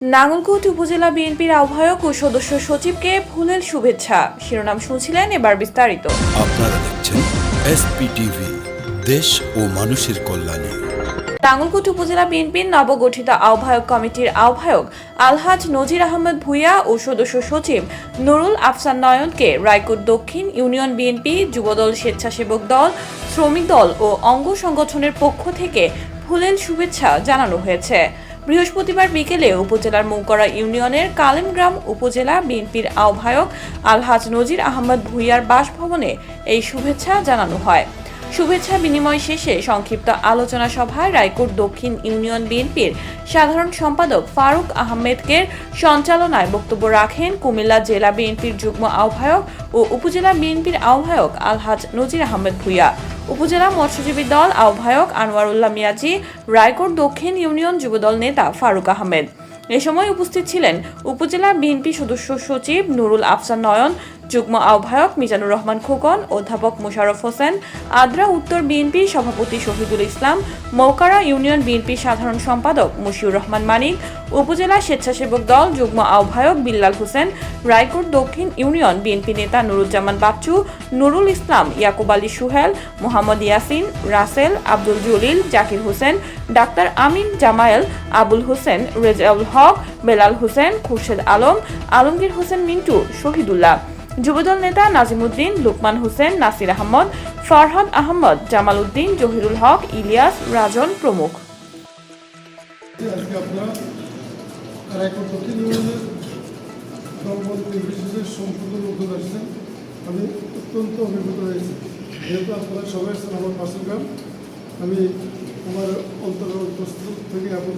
নাঙ্গলকোট উপজেলা বিএনপির আহ্বায়ক ও সদস্য সচিবকে ফুলেল শুভেচ্ছা। শিরোনাম শুনছিলেন, এবার বিস্তারিত। আপনারা দেখছেন এসপিটিভি, দেশ ও মানুষের কল্যাণে। নাঙ্গলকোট উপজেলা বিএনপির নবগঠিত আহ্বায়ক কমিটির আহ্বায়ক আলহাজ নজির আহমেদ ভূঁইয়া ও সদস্য সচিব নুরুল আফসান নয়নকে রায়কোট দক্ষিণ ইউনিয়ন বিএনপি, যুবদল, স্বেচ্ছাসেবক দল, শ্রমিক দল ও অঙ্গ সংগঠনের পক্ষ থেকে ফুলেল শুভেচ্ছা জানানো হয়েছে। বৃহস্পতিবার বিকেলে উপজেলার মৌকরা ইউনিয়নের কালেমগ্রাম উপজেলা বিএনপির আহ্বায়ক আলহাজ নজির আহমেদ ভূঁইয়ার বাসভবনে এই শুভেচ্ছা জানানো হয়। শুভেচ্ছা বিনিময় শেষে সংক্ষিপ্ত আলোচনা সভায় রায়কোট দক্ষিণ ইউনিয়ন বিএনপির সাধারণ সম্পাদক ফারুক আহমেদের সঞ্চালনায় বক্তব্য রাখেন কুমিল্লা জেলা বিএনপির যুগ্ম আহ্বায়ক ও উপজেলা বিএনপির আহ্বায়ক আলহাজ নজির আহমেদ ভূঁইয়া, উপজেলা মৎস্যজীবী দল আহ্বায়ক আনোয়ারুল্লাহ মিয়াজি, রায়কোট দক্ষিণ ইউনিয়ন যুবদল নেতা ফারুক আহমেদ। এ সময় উপস্থিত ছিলেন উপজেলা বিএনপি সদস্য সচিব নুরুল আফসান নয়ন, যুগ্ম আহ্বায়ক মিজানুর রহমান খোকন, অধ্যাপক মোশাররফ হোসেন, আদ্রা উত্তর বিএনপি সভাপতি শহীদুল ইসলাম, মৌকারা ইউনিয়ন বিএনপি সাধারণ সম্পাদক মশিউর রহমান মানিক, উপজেলা স্বেচ্ছাসেবক দল যুগ্ম আহ্বায়ক বিল্লাল হোসেন, রায়কোট দক্ষিণ ইউনিয়ন বিএনপি নেতা নুরুজ্জামান বাচ্চু, নুরুল ইসলাম, ইয়াকুব আলী সুহেল, মোহাম্মদ ইয়াসিন, রাসেল, আব্দুল জলিল, জাকির হোসেন, ডাক্তার আমিন জামায়েল, আবুল হোসেন, রেজাউল হক, বেলাল হোসেন, খুরশেদ আলম, আলমগীর হোসেন মিন্টু, শহীদুল্লাহ, যুবদল নেতা নাজিমুদ্দিন, লুকমান হোসেন, নাসির আহমদ, ফরহাদ আহমদ, জামাল উদ্দিন, জহিরুল হক, ইলিয়াস, রাজন প্রমুখ। আমি অত্যন্ত অভিভূত হয়েছি, যেহেতু আপনারা সবাই আছেন আমার পাশের গ্রাম। আমি আমার অন্তর্গত থেকে এবং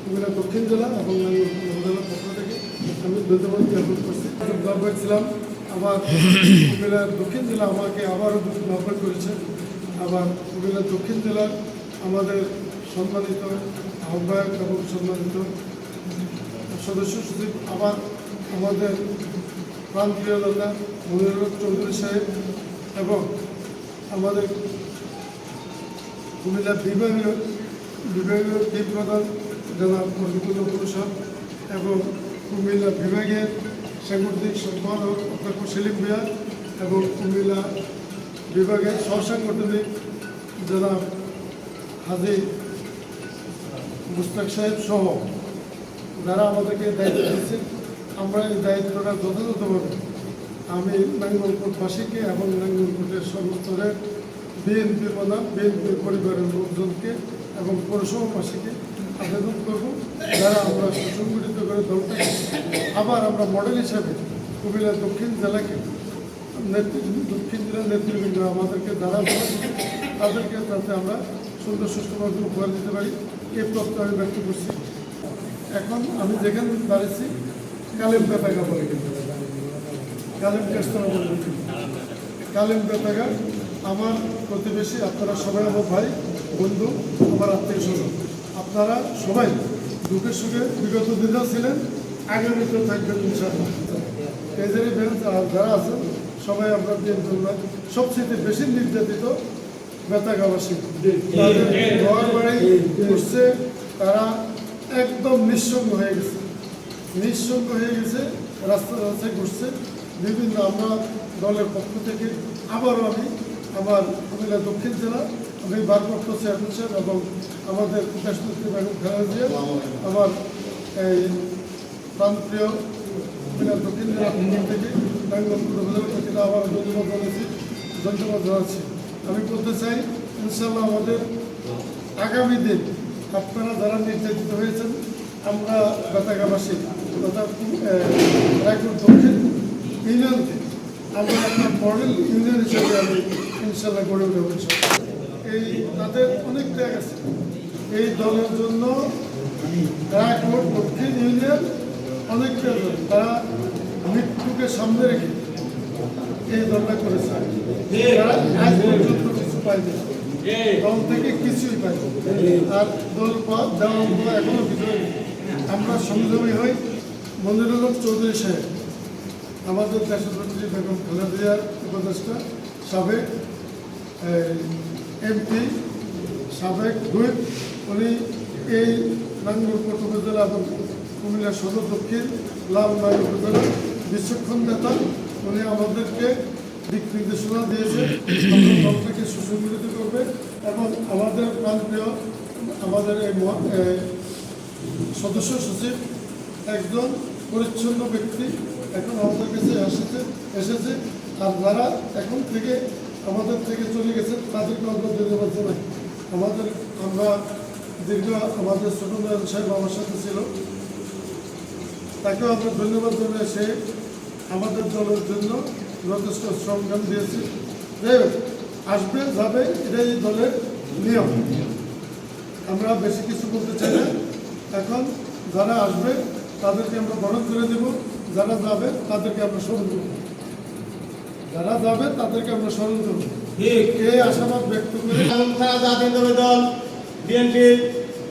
কুমিল্লা দক্ষিণ জেলা এবং উপজেলার পক্ষ থেকে আমি ধন্যবাদ জ্ঞাপন করছি। দরবার ছিলাম, আবার কুমিল্লা দক্ষিণ জেলা আমাকে আবারও দরবার করেছে। আবার কুমিল্লা দক্ষিণ জেলার আমাদের সম্মানিত আহ্বায়ক এবং সম্মানিত সদস্য সচিব, আবার আমাদের প্রান্তীয় নেতা মনিরুল চৌধুরী সাহেব এবং আমাদের কুমিল্লা বিভাগীয় টিম প্রধান জনাব মহিবুল্লাহ পুরুষার এবং কুমিল্লা বিভাগের সাংগঠনিক সম্পাদক অধ্যক্ষ সেলিম ভূঁইয়া এবং কুমিল্লা বিভাগের সহসাংগঠনিক জনাব হাজি মুস্তাক সাহেব সহ যারা আমাদেরকে দায়িত্ব দিয়েছেন, আমরা এই দায়িত্বটা যথাযথভাবে আমি নাঙ্গলকোটবাসীকে এবং নাঙ্গলকোটের সর্বস্তরের বিএনপি প্রধান, বিএনপি পরিবারের লোকজনকে এবং পৌরসভাবাসীকে আবেদন করব, যারা আমরা সুসংগঠিত করে দলটাকে আবার আমরা মডেল হিসাবে কুমিল্লা দক্ষিণ জেলাকে দক্ষিণ জেলার নেতৃবৃন্দ আমাদেরকে যারা তাদেরকে যাতে আমরা সুন্দর সুষ্ঠুভাবে উপহার দিতে পারি, এই প্রত্যয় আমি ব্যক্ত করছি। এখন আমি যেখানে দাঁড়িয়েছি কালেম বেতাগা বলে, কিন্তু কালেম কেস্তরা বলে, কালেম বেতাগা আমার প্রতিবেশী। আপনারা সবাই আমার ভাই, বন্ধু, আমার আত্মীয় স্বজন। আপনারা সবাই দুঃখের সুখে বিগত দিনেও ছিলেন, আগামীতেও থাকবেন ইনশাআল্লাহ। কেজারি বেঞ্চ যারা আছেন সবাই আমরা বিএনপি সবচেয়ে বেশি নির্যাতিত বেতাগাবাসী, তাদের ঘর বাড়ি করছে, তারা একদম নিঃসঙ্গ হয়ে গেছে, রাস্তায় রাস্তায় ঘুরছে বিভিন্ন। আমরা দলের পক্ষ থেকে আবারও আমি আমার কুমিল্লা দক্ষিণ জেলা আমি ভারপ্রাপ্ত চেয়ারম্যান সাহেব এবং আমাদের দেশমন্ত্রী বেগম খালেদা জিয়া, আমার এই প্রান্তীয় কুমিল্লা দক্ষিণ জেলা পক্ষ থেকে নাঙ্গলকোট উপজেলা থেকে আবার ধন্যবাদ জানাচ্ছি। আমি বলতে চাই, ইনশাল্লাহ আমাদের আগামী দিন আপনারা যারা নির্যাতিত হয়েছেন, আমরা বেতাগাবাসী তথা রায়পুর দক্ষিণ ইউনিয়নকে আমরা একটা মডেল ইউনিয়ন হিসেবে আমি ইনশাল্লাহ গড়ে উঠে বলছি। এই তাদের অনেক ত্যাগ আছে এই দলের জন্য। রায়পুর দক্ষিণ ইউনিয়ন অনেক ত্যাগ, তারা মৃত্যুকে সামনে রেখে এই দলটা করেছে। তারা আজ পর্যন্ত কিছু পাইনি, দল থেকে কিছুই পাইনি, আর দল দেওয়া এখনো ভিতরে। আমরা সংযমী হই। মনিরুল চৌধুরী সাহেব আমাদের দেশনেত্রী বেগম খালেদা জিয়ার উপদেষ্টা, সাবেক এমপি, সাবেক হুইপ, উনি এই নাঙ্গলকোট উপজেলা এবং কুমিল্লা সদর দক্ষিণ লালমাই উপজেলা বিচক্ষণ নেতা। উনি আমাদেরকে দিক নির্দেশনা দিয়েছে দলটাকে সুসংগঠিত করবে এবং আমাদের প্রান্তীয় আমাদের এই সদস্য সচিব একজন পরিচ্ছন্ন ব্যক্তি এখন আমাদের কাছে এসেছে আর যারা এখন থেকে আমাদের থেকে চলে গেছে তাদেরকে আমরা ধন্যবাদ জানাই। আমরা দীর্ঘ আমাদের ছোট নয়ন সাহেব আমার সাথে ছিল, তাকেও আমরা ধন্যবাদ জানাই। সে আমাদের দলের জন্য যথেষ্ট শ্রমদান দিয়েছে। যাই হোক, আসবে যাবে এটাই এই দলের নিয়ম, আমরা বেশি কিছু বলতে চাই না। এখন যারা আসবে তাদেরকে আমরা বরণ করে দেব, যারা যাবে তাদেরকে আমরা স্মরণ করব, যারা যাবে তাদেরকে আমরা স্মরণ করব। এই আশাবাদ ব্যক্ত করে জাতীয়তাবাদী দল বিএনপির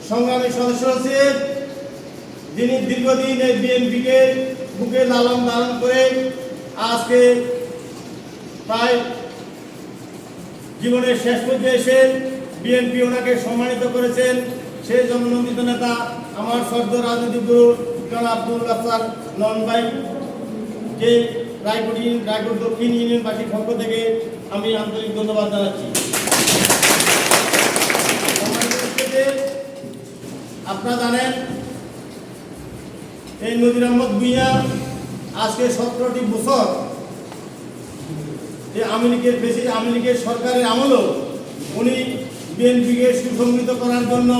সংগ্রামী সদস্য সচিব, যিনি দীর্ঘদিন এই বিএনপিকে বুকে লালন পালন করে আজকে প্রায় জীবনের শেষ পর্যায়ে এসে বিএনপি ওনাকে সম্মানিত করেছেন। সেই জননন্দিত নেতা আমার সদ্য রাজনৈতিক গুরু জনাব আব্দুল গাফফার নয়ন ভাইকে রায়পুর দক্ষিণ ইউনিয়নবাসীর পক্ষ থেকে আমি আন্তরিক ধন্যবাদ জানাচ্ছি। আপনারা জানেন এই নজির আহমদ ভূঁইয়া আজকে 17টি বছর আওয়ামী লীগের সরকারের আমলও উনি বিএনপিকে সুসংগঠিত করার জন্য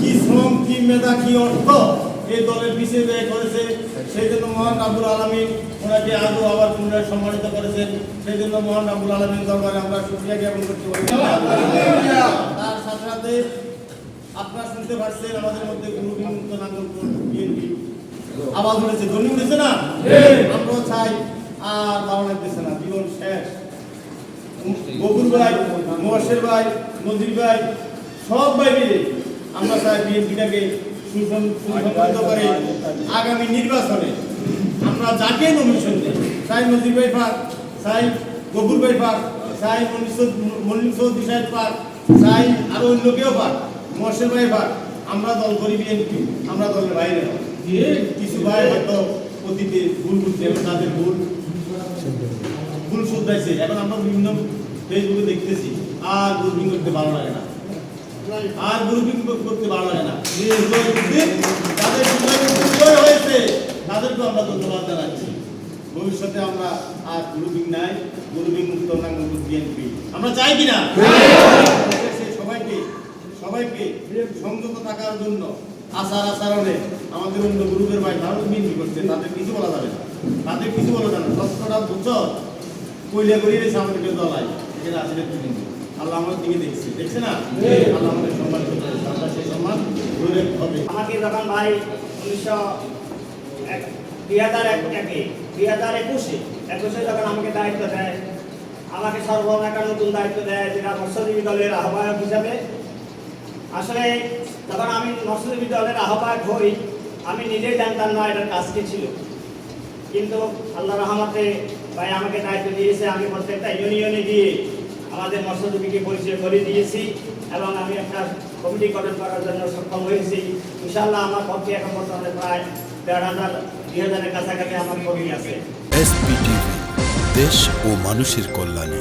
কি শ্রম, কি মেধা, কি অর্থ এই দলের পিছিয়ে ব্যয় করেছে। সেই জন্য মহান রাব্বুল আলামিন ওনাকে আজও আবার পুনরায় সম্মানিত করেছেন। সেই জন্য মহান রাব্বুল আলামিন দরবারে আমরা শুকরিয়া জ্ঞাপন করতে পারি। তার সাথে সাথে আপনারা শুনতে পাচ্ছেন আমাদের মধ্যে গুরু বিমুক্ত নাগরিক বিএনপি আওয়াজ উঠেছে, ধ্বনি উঠেছে না? আমরাও চাই আর ভালো লাগতেছে না, জীবন শেষ। বকুল ভাই, মোয়াশের ভাই, নজির ভাই, সব ভাই মিলে আমরা চাই বিএনপিটাকে সুসংগঠিত করে আগামী নির্বাচনে আমরা যাকে নমিনেশন দেই, চাই নজির ভাই পাক, চাই গফুর ভাই পাক, চাই মল্লিক চৌধুরী সাহেব পাক, চাই আরো অন্য কেউ পাক, মোয়াশের ভাই পাক, আমরা দল করি বিএনপি, আমরা দলের বাইরে নয়। কিছু ভাই হয়তো অতীতে ভুল করছে, তাদের ভুল শুধরাইছে। এখন আমরা বিভিন্ন ফেসবুকে দেখতেছি আর গ্রুপিং করতে ভালো লাগে না, আর গ্রুপিং করতে ভালো লাগে না। যাদের হয়েছে তাদেরকে আমরা ধন্যবাদ জানাচ্ছি। ভবিষ্যতে আমরা আর গ্রুপিং নাই, গ্রুপিং মুক্ত নাগরিক বিএনপি আমরা চাই কিনা? সবাইকে সংযত থাকার জন্য আচরণে আমাদের অন্য গ্রুপের ভাই তারা বিএনপি করছে, তাদের কিছু বলা যাবে না, তাদের কিছু বলা যাবে না। 10টা বছর কইলে করিয়ে রয়েছে আমাদেরকে দলায়, এখানে আসলে কিন্তু আল্লাহ আমাদের দিকে দেখছে না? আল্লাহ আমাদের সম্মানিত করেছে, আমরা সেই সম্মান ধরে হবে। আমাকে যখন ভাই 2021-এ যখন আমাকে দায়িত্ব দেয়, আমাকে সর্বপ্রথম একটা নতুন দায়িত্ব দেয় যেটা মৎস্যজীবী দলের আহ্বায়ক হিসাবে। আসলে যখন আমি মৎস্যজীবী দলের আহ্বায়ক হই, আমি নিজেই জানতাম না এটার কাজ কি ছিল, কিন্তু আল্লাহ রহমতে ভাই আমাকে দায়িত্ব দিয়েছে। আমি প্রত্যেকটা ইউনিয়নে গিয়ে আমাদের মৎস্যজীবীকে পরিচয় করে দিয়েছি এবং আমি একটা কমিটি গঠন করার জন্য সক্ষম হয়েছি। ইনশাআল্লাহ আমার পক্ষে এখন বর্তমানে প্রায় 1,500-2,000-এর কাছাকাছি আমার কর্মী আছে। SPTV দেশ ও মানুষের কল্যাণে।